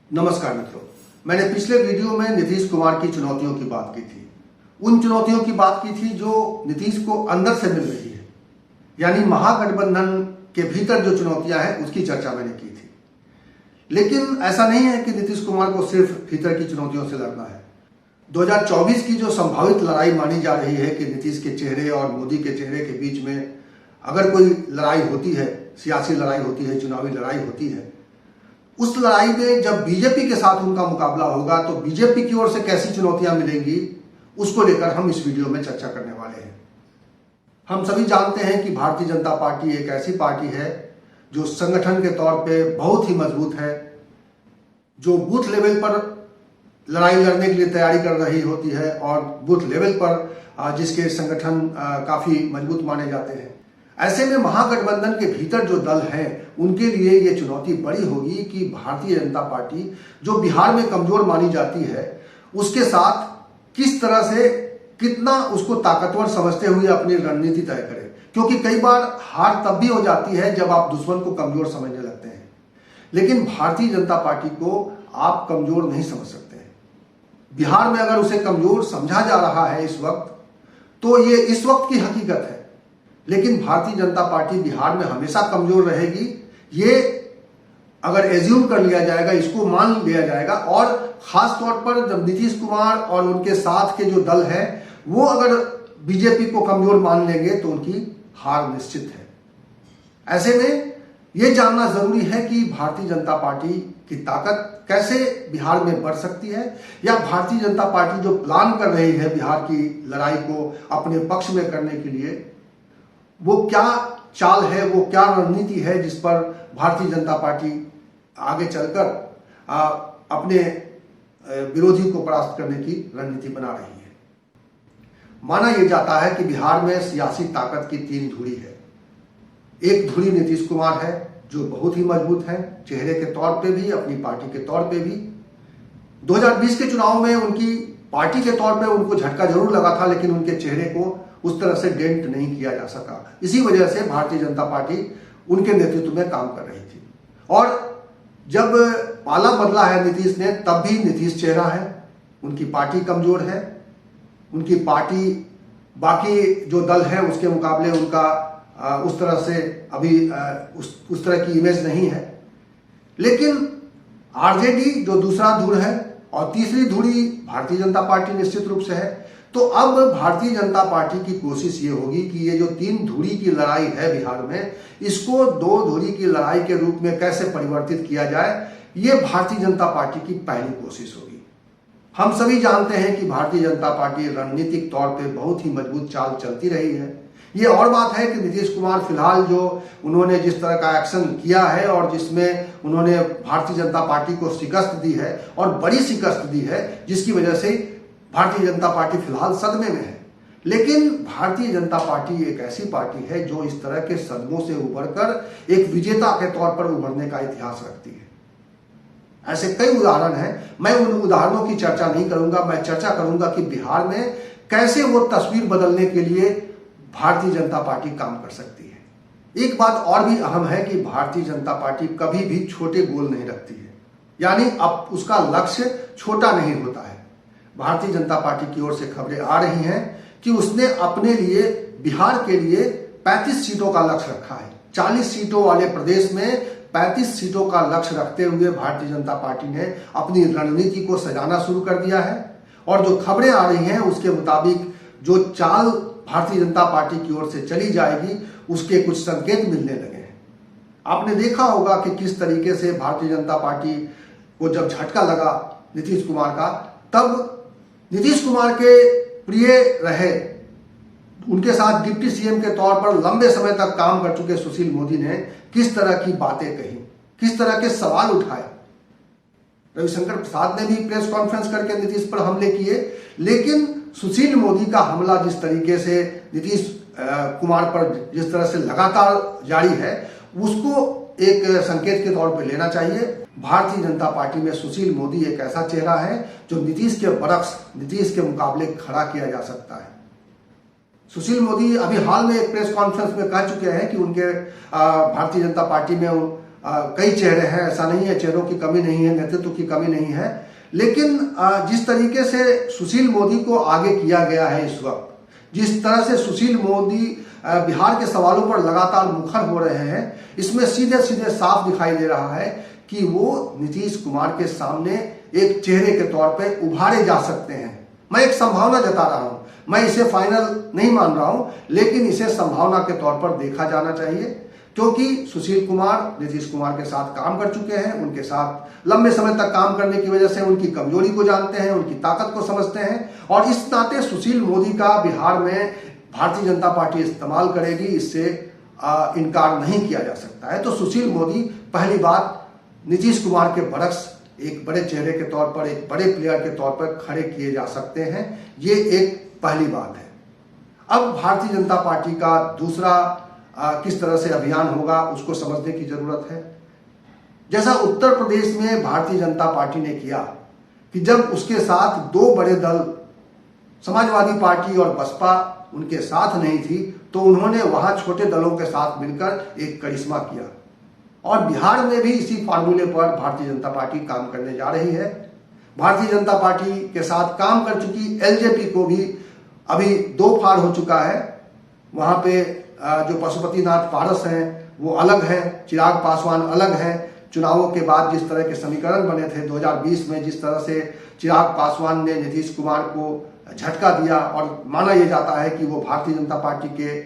नमस्कार मित्रों, मैंने पिछले वीडियो में नीतीश कुमार की चुनौतियों की बात की थी। उन चुनौतियों की बात की थी जो नीतीश को अंदर से मिल रही है, यानी महागठबंधन के भीतर जो चुनौतियां हैं उसकी चर्चा मैंने की थी। लेकिन ऐसा नहीं है कि नीतीश कुमार को सिर्फ भीतर की चुनौतियों से लड़ना है। 2024 की जो संभावित लड़ाई मानी जा रही है कि नीतीश के चेहरे और मोदी के चेहरे के बीच में अगर कोई लड़ाई होती है, सियासी लड़ाई होती है, चुनावी लड़ाई होती है, उस लड़ाई में जब बीजेपी के साथ उनका मुकाबला होगा तो बीजेपी की ओर से कैसी चुनौतियां मिलेंगी, उसको लेकर हम इस वीडियो में चर्चा करने वाले हैं। हम सभी जानते हैं कि भारतीय जनता पार्टी एक ऐसी पार्टी है जो संगठन के तौर पे बहुत ही मजबूत है, जो बूथ लेवल पर लड़ाई लड़ने के लिए तैयारी कर रही होती है और बूथ लेवल पर जिसके संगठन काफी मजबूत माने जाते हैं। ऐसे में महागठबंधन के भीतर जो दल हैं उनके लिए ये चुनौती बड़ी होगी कि भारतीय जनता पार्टी जो बिहार में कमजोर मानी जाती है उसके साथ किस तरह से कितना उसको ताकतवर समझते हुए अपनी रणनीति तय करे, क्योंकि कई बार हार तब भी हो जाती है जब आप दुश्मन को कमजोर समझने लगते हैं, लेकिन भारतीय जनता पार्टी को आप कमजोर नहीं समझ सकते हैं। बिहार में अगर उसे कमजोर समझा जा रहा है इस वक्त, तो ये इस वक्त की हकीकत है, लेकिन भारतीय जनता पार्टी बिहार में हमेशा कमजोर रहेगी, ये अगर एज्यूम कर लिया जाएगा, इसको मान लिया जाएगा। और खास तौर पर जब नीतीश कुमार और उनके साथ के जो दल है वो अगर बीजेपी को कमजोर मान लेंगे तो उनकी हार निश्चित है। ऐसे में यह जानना जरूरी है कि भारतीय जनता पार्टी की ताकत कैसे बिहार में बढ़ सकती है, या भारतीय जनता पार्टी जो प्लान कर रही है बिहार की लड़ाई को अपने पक्ष में करने के लिए, वो क्या चाल है, वो क्या रणनीति है जिस पर भारतीय जनता पार्टी आगे चलकर अपने विरोधी को परास्त करने की रणनीति बना रही है। माना यह जाता है कि बिहार में सियासी ताकत की 3 धुरी है। एक धुरी नीतीश कुमार है जो बहुत ही मजबूत है, चेहरे के तौर पे भी, अपनी पार्टी के तौर पे भी। 2020 के चुनाव में उनकी पार्टी के तौर पे उनको झटका जरूर लगा था, लेकिन उनके चेहरे को उस तरह से डेंट नहीं किया जा सका। इसी वजह से भारतीय जनता पार्टी उनके नेतृत्व में काम कर रही थी। और जब पाला बदला है नीतीश ने, तब भी नीतीश चेहरा है, उनकी पार्टी कमजोर है, उनकी पार्टी बाकी जो दल है उसके मुकाबले उनका उस तरह से अभी उस तरह की इमेज नहीं है। लेकिन आरजेडी जो दूसरा धुर है और तीसरी धुरी भारतीय जनता पार्टी निश्चित रूप से है। तो अब भारतीय जनता पार्टी की कोशिश ये होगी कि ये जो 3 धुरी की लड़ाई है बिहार में, इसको 2 धुरी की लड़ाई के रूप में कैसे परिवर्तित किया जाए, ये भारतीय जनता पार्टी की पहली कोशिश होगी। हम सभी जानते हैं कि भारतीय जनता पार्टी रणनीतिक तौर पे बहुत ही मजबूत चाल चलती रही है। ये और बात है कि नीतीश कुमार फिलहाल जो उन्होंने जिस तरह का एक्शन किया है और जिसमें उन्होंने भारतीय जनता पार्टी को शिकस्त दी है और बड़ी शिकस्त दी है, जिसकी वजह से भारतीय जनता पार्टी फिलहाल सदमे में है। लेकिन भारतीय जनता पार्टी एक ऐसी पार्टी है जो इस तरह के सदमों से उभरकर एक विजेता के तौर पर उभरने का इतिहास रखती है। ऐसे कई उदाहरण हैं, मैं उन उदाहरणों की चर्चा नहीं करूंगा। मैं चर्चा करूंगा कि बिहार में कैसे वो तस्वीर बदलने के लिए भारतीय जनता पार्टी काम कर सकती है। एक बात और भी अहम है कि भारतीय जनता पार्टी कभी भी छोटे गोल नहीं रखती है, यानी अब उसका लक्ष्य छोटा नहीं होता है। भारतीय जनता पार्टी की ओर से खबरें आ रही हैं कि उसने अपने लिए बिहार के लिए 35 सीटों का लक्ष्य रखा है। 40 सीटों वाले प्रदेश में 35 सीटों का लक्ष्य रखते हुए भारतीय जनता पार्टी ने अपनी रणनीति को सजाना शुरू कर दिया है। और जो खबरें आ रही हैं उसके मुताबिक जो चाल भारतीय जनता पार्टी की ओर से चली जाएगी, उसके कुछ संकेत मिलने लगे हैं। आपने देखा होगा कि किस तरीके से भारतीय जनता पार्टी को जब झटका लगा नीतीश कुमार का, तब नीतीश कुमार के प्रिय रहे, उनके साथ डिप्टी सीएम के तौर पर लंबे समय तक काम कर चुके सुशील मोदी ने किस तरह की बातें कही, किस तरह के सवाल उठाए। रविशंकर प्रसाद ने भी प्रेस कॉन्फ्रेंस करके नीतीश पर हमले किए, लेकिन सुशील मोदी का हमला जिस तरीके से नीतीश कुमार पर जिस तरह से लगातार जारी है, उसको एक संकेत के तौर पर लेना चाहिए। भारतीय जनता पार्टी में सुशील मोदी एक ऐसा चेहरा है जो नीतीश के बरक्स, नीतीश के मुकाबले खड़ा किया जा सकता है। सुशील मोदी अभी हाल में एक प्रेस कॉन्फ्रेंस में कह चुके हैं कि उनके भारतीय जनता पार्टी में कई चेहरे हैं, ऐसा नहीं है, चेहरों की कमी नहीं है, नेतृत्व की कमी नहीं है, लेकिन जिस तरीके से सुशील मोदी को आगे किया गया है इस वक्त, जिस तरह से सुशील मोदी बिहार के सवालों पर लगातार मुखर हो रहे हैं, इसमें सीधे सीधे साफ दिखाई दे रहा है कि वो नीतीश कुमार के सामने एक चेहरे के तौर पे उभारे जा सकते हैं। मैं एक संभावना जता रहा हूं, मैं इसे फाइनल नहीं मान रहा हूं, लेकिन इसे संभावना के तौर पर देखा जाना चाहिए, क्योंकि सुशील कुमार नीतीश कुमार के साथ काम कर चुके हैं, उनके साथ लंबे समय तक काम करने की वजह से उनकी कमजोरी को जानते हैं, उनकी ताकत को समझते हैं, और इस नाते सुशील मोदी का बिहार में भारतीय जनता पार्टी इस्तेमाल करेगी, इससे इनकार नहीं किया जा सकता है। तो सुशील मोदी पहली बात नीतीश कुमार के बरक्स एक बड़े चेहरे के तौर पर, एक बड़े प्लेयर के तौर पर खड़े किए जा सकते हैं, ये एक पहली बात है। अब भारतीय जनता पार्टी का दूसरा किस तरह से अभियान होगा उसको समझने की जरूरत है। जैसा उत्तर प्रदेश में भारतीय जनता पार्टी ने किया कि जब उसके साथ दो बड़े दल समाजवादी पार्टी और बसपा उनके साथ नहीं थी, तो उन्होंने वहां छोटे दलों के साथ मिलकर एक करिश्मा किया, और बिहार में भी इसी फार्मूले पर भारतीय जनता पार्टी काम करने जा रही है। भारतीय जनता पार्टी के साथ काम कर चुकी एलजेपी को भी अभी दो फाड़ हो चुका है। वहां पे जो पशुपतिनाथ पारस हैं वो अलग हैं, चिराग पासवान अलग हैं। चुनावों के बाद जिस तरह के समीकरण बने थे 2020 में, जिस तरह से चिराग पासवान ने नीतीश कुमार को झटका दिया, और माना यह जाता है कि वो भारतीय जनता पार्टी के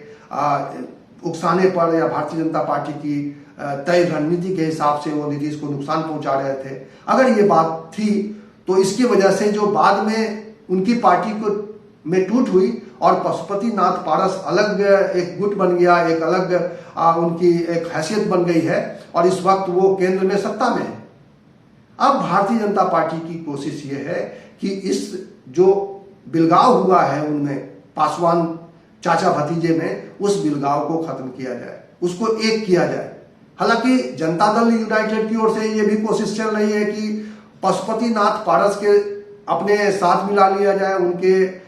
उकसाने पर या भारतीय जनता पार्टी की तय रणनीति के हिसाब से वो नीतीश को नुकसान पहुंचा रहे थे। अगर ये बात थी तो इसकी वजह से जो बाद में उनकी पार्टी को में टूट हुई और पशुपतिनाथ पारस अलग एक गुट बन गया, एक अलग उनकी एक हैसियत बन गई है, और इस वक्त वो केंद्र में सत्ता में है। अब भारतीय जनता पार्टी की कोशिश ये है कि इस जो बिलगाव हुआ है उनमें पासवान चाचा भतीजे में, उस बिलगाव को खत्म किया जाए, उसको एक किया जाए। हालांकि जनता दल यूनाइटेड की ओर से ये भी कोशिश चल रही है कि पशुपतिनाथ पारस के अपने साथ मिला लिया जाए। उनके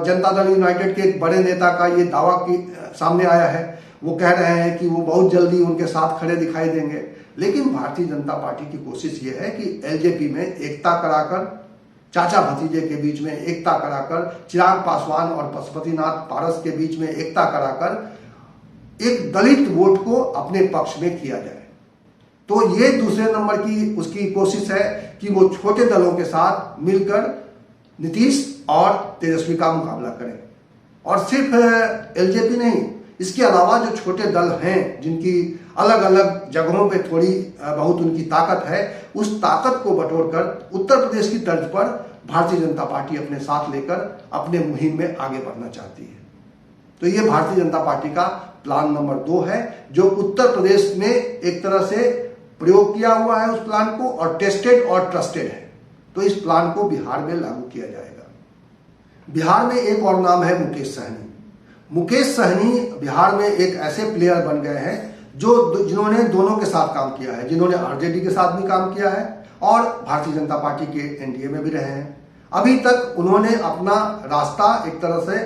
जनता दल यूनाइटेड के एक बड़े नेता का ये दावा की सामने आया है, वो कह रहे हैं कि वो बहुत जल्दी उनके साथ खड़े दिखाई देंगे। लेकिन भारतीय जनता पार्टी की कोशिश ये है कि एलजेपी में एकता कराकर, चाचा भतीजे के बीच में एकता कराकर, चिराग पासवान और पशुपतिनाथ पारस के बीच में एकता कराकर एक दलित वोट को अपने पक्ष में किया जाए। तो ये दूसरे नंबर की उसकी कोशिश है कि वो छोटे दलों के साथ मिलकर नीतीश और तेजस्वी का मुकाबला करें। और सिर्फ एलजेपी नहीं, इसके अलावा जो छोटे दल हैं जिनकी अलग अलग जगहों पे थोड़ी बहुत उनकी ताकत है, उस ताकत को बटोरकर उत्तर प्रदेश की तर्ज पर भारतीय जनता पार्टी अपने साथ लेकर अपने मुहिम में आगे बढ़ना चाहती है। तो ये भारतीय जनता पार्टी का प्लान नंबर 2 है, जो उत्तर प्रदेश में एक तरह से प्रयोग किया हुआ है उस प्लान को, और टेस्टेड और ट्रस्टेड है। तो इस प्लान को बिहार में लागू किया जाएगा। बिहार में एक और नाम है मुकेश सहनी। मुकेश सहनी बिहार में एक ऐसे प्लेयर बन गए हैं जिन्होंने दोनों के साथ काम किया है, जिन्होंने आरजेडी के साथ भी काम किया है और भारतीय जनता पार्टी के एनडीए में भी रहे हैं। अभी तक उन्होंने अपना रास्ता एक तरह से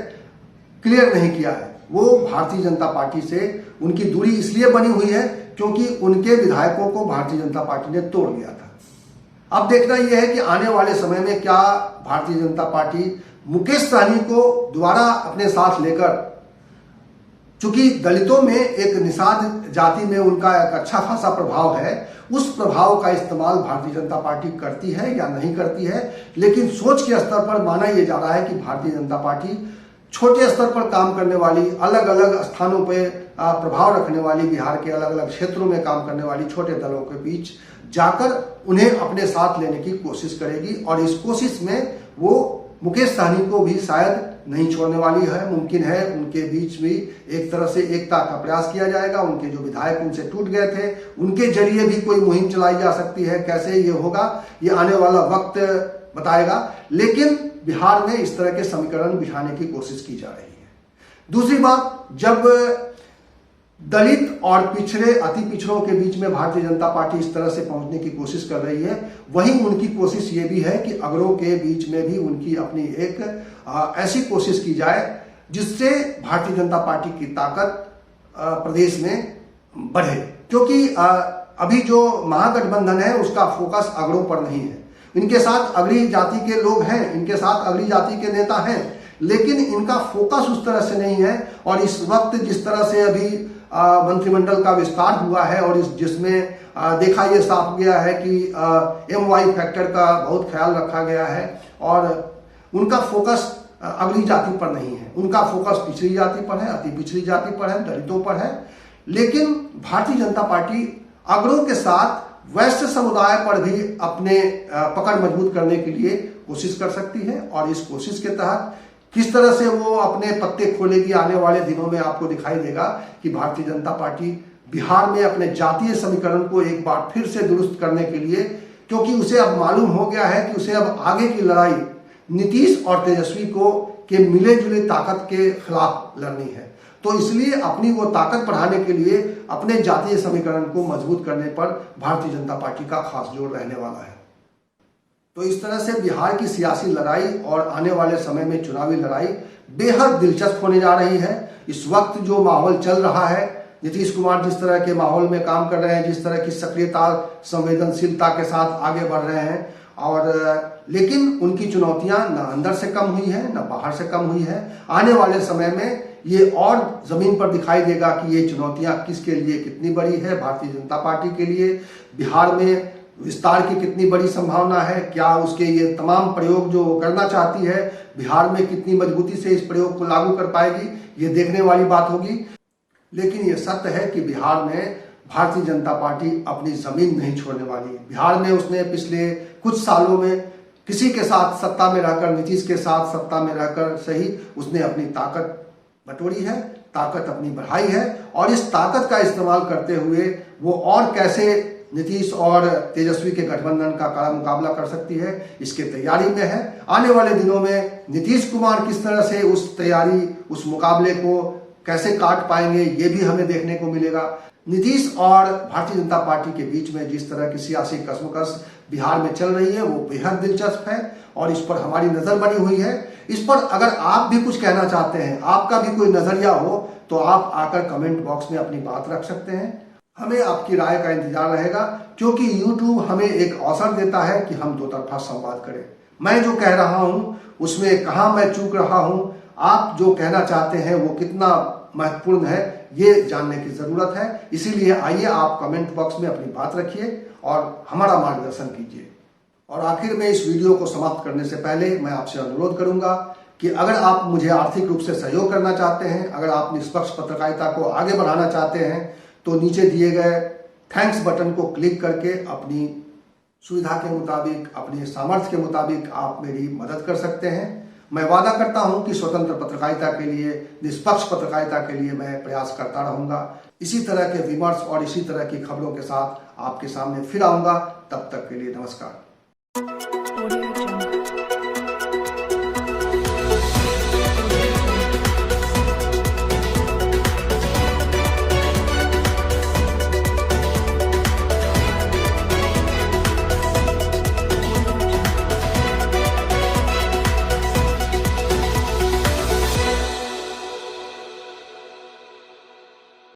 क्लियर नहीं किया है। वो भारतीय जनता पार्टी से उनकी दूरी इसलिए बनी हुई है क्योंकि उनके विधायकों को भारतीय जनता पार्टी ने तोड़ दिया था। अब देखना यह है कि आने वाले समय में क्या भारतीय जनता पार्टी मुकेश सहनी को दोबारा अपने साथ लेकर, चूंकि दलितों में एक निषाद जाति में उनका एक अच्छा खासा प्रभाव है, उस प्रभाव का इस्तेमाल भारतीय जनता पार्टी करती है या नहीं करती है। लेकिन सोच के स्तर पर माना यह जा रहा है कि भारतीय जनता पार्टी छोटे स्तर पर काम करने वाली, अलग अलग स्थानों पर प्रभाव रखने वाली, बिहार के अलग अलग क्षेत्रों में काम करने वाली छोटे दलों के बीच जाकर उन्हें अपने साथ लेने की कोशिश करेगी। और इस कोशिश में वो मुकेश सहनी को भी शायद नहीं छोड़ने वाली है। मुमकिन है उनके बीच भी एक तरह से एकता का प्रयास किया जाएगा। उनके जो विधायक उनसे टूट गए थे, उनके जरिए भी कोई मुहिम चलाई जा सकती है। कैसे ये होगा, ये आने वाला वक्त बताएगा। लेकिन बिहार में इस तरह के समीकरण बिठाने की कोशिश की जा रही है। दूसरी बात, जब दलित और पिछड़े, अति पिछड़ों के बीच में भारतीय जनता पार्टी इस तरह से पहुंचने की कोशिश कर रही है, वहीं उनकी कोशिश ये भी है कि अगरों के बीच में भी उनकी अपनी एक ऐसी कोशिश की जाए जिससे भारतीय जनता पार्टी की ताकत प्रदेश में बढ़े। क्योंकि अभी जो महागठबंधन है उसका फोकस अगड़ों पर नहीं है। इनके साथ अगड़ी जाति के लोग हैं, इनके साथ अगड़ी जाति के नेता हैं, लेकिन इनका फोकस उस तरह से नहीं है। और इस वक्त जिस तरह से अभी मंत्रिमंडल का विस्तार हुआ है और जिसमें देखा यह साफ गया है कि MY फैक्टर का बहुत ख्याल रखा गया है और उनका फोकस अगली जाति पर नहीं है, उनका फोकस पिछड़ी जाति पर है, अति पिछड़ी जाति पर है, दलितों पर है। लेकिन भारतीय जनता पार्टी अगड़ों के साथ वैश्य समुदाय पर भी अपने पकड़ मजबूत करने के लिए कोशिश कर सकती है और इस कोशिश के तहत किस तरह से वो अपने पत्ते खोलेगी आने वाले दिनों में आपको दिखाई देगा कि भारतीय जनता पार्टी बिहार में अपने जातीय समीकरण को एक बार फिर से दुरुस्त करने के लिए, क्योंकि उसे अब मालूम हो गया है कि उसे अब आगे की लड़ाई नीतीश और तेजस्वी को के मिले जुले ताकत के खिलाफ लड़नी है। तो इसलिए अपनी वो ताकत बढ़ाने के लिए अपने जातीय समीकरण को मजबूत करने पर भारतीय जनता पार्टी का खास जोर रहने वाला है। तो इस तरह से बिहार की सियासी लड़ाई और आने वाले समय में चुनावी लड़ाई बेहद दिलचस्प होने जा रही है। इस वक्त जो माहौल चल रहा है, नीतीश कुमार जिस तरह के माहौल में काम कर रहे हैं, जिस तरह की सक्रियता संवेदनशीलता के साथ आगे बढ़ रहे हैं, और लेकिन उनकी चुनौतियां न अंदर से कम हुई है न बाहर से कम हुई है। आने वाले समय में ये और जमीन पर दिखाई देगा कि ये चुनौतियां किसके लिए कितनी बड़ी है। भारतीय जनता पार्टी के लिए बिहार में विस्तार की कितनी बड़ी संभावना है, क्या उसके ये तमाम प्रयोग जो करना चाहती है बिहार में कितनी मजबूती से इस प्रयोग को लागू कर पाएगी, ये देखने वाली बात होगी। लेकिन ये सत्य है कि बिहार में भारतीय जनता पार्टी अपनी जमीन नहीं छोड़ने वाली। बिहार में उसने पिछले कुछ सालों में किसी के साथ सत्ता में रहकर, नीतीश के साथ सत्ता में रहकर सही, उसने अपनी ताकत बटोरी है, ताकत अपनी बढ़ाई है और इस ताकत का इस्तेमाल करते हुए वो और कैसे नीतीश और तेजस्वी के गठबंधन का कड़ा मुकाबला कर सकती है, इसके तैयारी में है। आने वाले दिनों में नीतीश कुमार किस तरह से उस तैयारी, उस मुकाबले को कैसे काट पाएंगे, ये भी हमें देखने को मिलेगा। नीतीश और भारतीय जनता पार्टी के बीच में जिस तरह की सियासी कसमकस बिहार में चल रही है वो बेहद दिलचस्प है और इस पर हमारी नजर बनी हुई है। इस पर अगर आप भी कुछ कहना चाहते हैं, आपका भी कोई नजरिया हो, तो आप आकर कमेंट बॉक्स में अपनी बात रख सकते हैं। हमें आपकी राय का इंतजार रहेगा, क्योंकि YouTube हमें एक अवसर देता है कि हम दो तरफा संवाद करें। मैं जो कह रहा हूं उसमें कहां मैं चूक रहा हूं, आप जो कहना चाहते हैं वो कितना महत्वपूर्ण है, ये जानने की जरूरत है। इसीलिए आइए आप कमेंट बॉक्स में अपनी बात रखिए और हमारा मार्गदर्शन कीजिए। और आखिर में इस वीडियो को समाप्त करने से पहले मैं आपसे अनुरोध करूंगा कि अगर आप मुझे आर्थिक रूप से सहयोग करना चाहते हैं, अगर आप निष्पक्ष पत्रकारिता को आगे बढ़ाना चाहते हैं, तो नीचे दिए गए थैंक्स बटन को क्लिक करके अपनी सुविधा के मुताबिक, अपने सामर्थ्य के मुताबिक आप मेरी मदद कर सकते हैं। मैं वादा करता हूं कि स्वतंत्र पत्रकारिता के लिए, निष्पक्ष पत्रकारिता के लिए मैं प्रयास करता रहूंगा। इसी तरह के विमर्श और इसी तरह की खबरों के साथ आपके सामने फिर आऊंगा। तब तक के लिए नमस्कार।